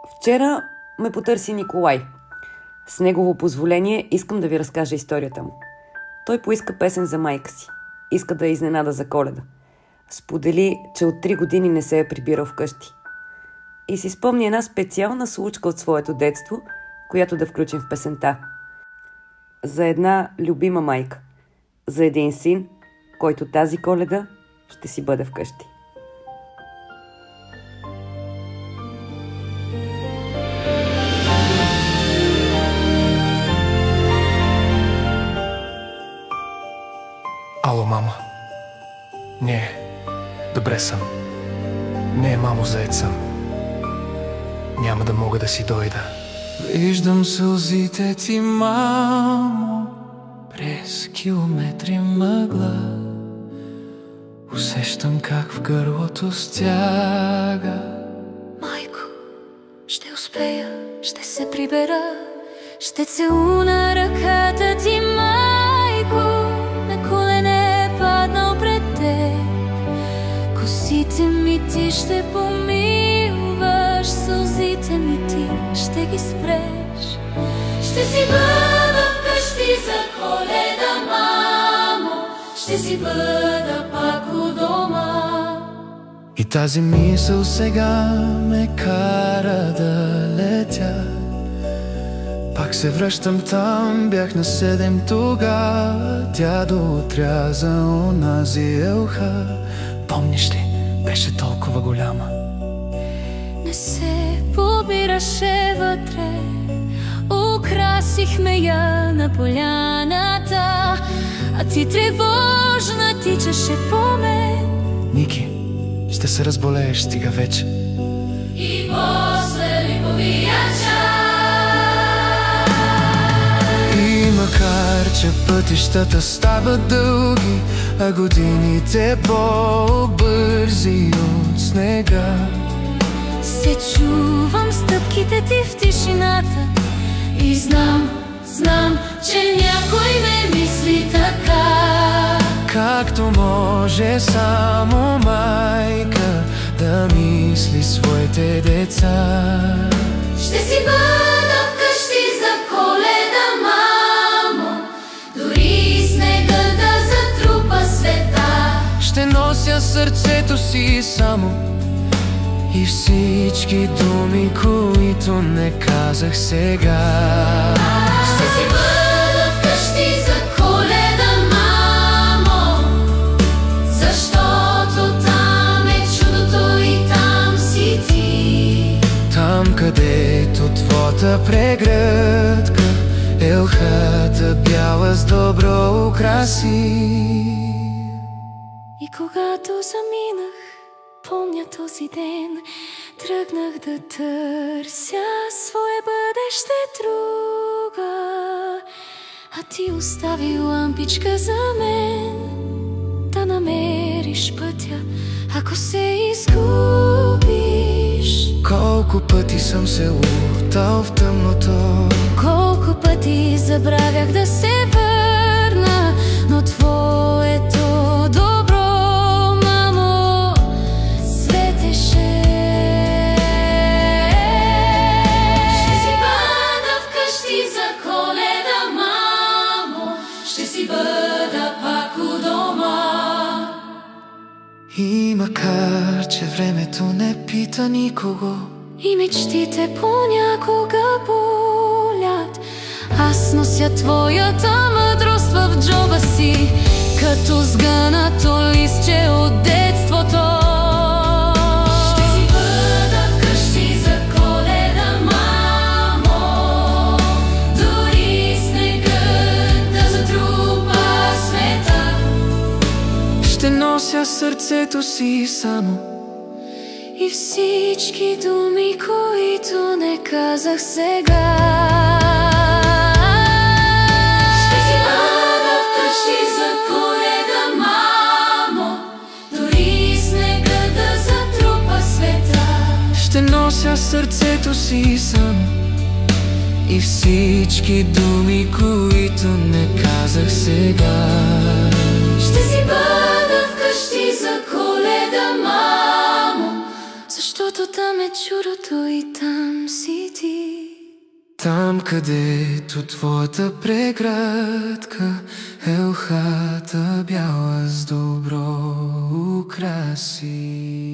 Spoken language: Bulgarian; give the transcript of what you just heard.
Вчера ме потърси Николай. С негово позволение искам да ви разкажа историята му. Той поиска песен за майка си. Иска да я изненада за Коледа. Сподели, че от 3 години не се е прибирал вкъщи. И си спомни една специална случка от своето детство, която да включим в песента. За една любима майка. За един син, който тази Коледа ще си бъде вкъщи. Ало, мамо. Не, добре съм. Не, мамо, заед съм. Няма да мога да си дойда. Виждам сълзите ти, мамо, през километри мъгла. Усещам как в гърлото стяга. Майко, ще успея, ще се прибера, ще целуна ръката ти, майко. На колене паднал пред теб, косите ми ти ще помилваш, сълзите ми ти ще ги спреш. Ще си бъда вкъщи за Коледа, мамо, ще си бъда пак у дома. И тази мисъл сега ме кара да летя. Пак се връщам там, бях на 7 тогава. Дядо отряза онази елха. Помниш ли, беше толкова голяма. Не се побираше вътре, украсихме я на поляната, а ти тревожна тичаше по мен. Ники, ще се разболееш, стига вече. И после липовия чай. И макар че пътищата стават дълги, а годините по-бързи от снега, се чувам стъпките ти в тишината и знам, че някой ме мисли така. Както може само майка да мисли своите деца. Ще си бъда вкъщи за Коледа, мамо, дори снега да затрупа света. Ще нося сърцето си само и всички думи, които не казах сега. Ще си бъда вкъщи за Коледа, мамо, защото там е чудото и там си ти. Там, където твоята прегръдка, елхата бяла с добро украси. И когато заминах, помня този ден, тръгнах да търся свое бъдеще друга, а ти остави лампичка за мен, да намериш пътя, ако се изгубиш. Колко пъти съм се лутал в тъмното, колко пъти забравях да се върна, но твоето и макар че времето не пита никого и мечтите понякога болят, аз нося твоята мъдрост в джоба си, като сгънато листче от детството. Ще си бъда вкъщи за Коледа, мамо, дори снегът да затрупа света. Ще нося сърцето си само и всички думи, които не казах сега. Ще си бъда вкъщи за Коледа, мамо, дори снега да затрупа света. Ще нося сърцето си само и всички думи, които не казах сега. Ще си бъда вкъщи за Коледа, мамо, защото защото там е чудото и там си ти. Там, където твоята преградка е ухата бяла с добро украси.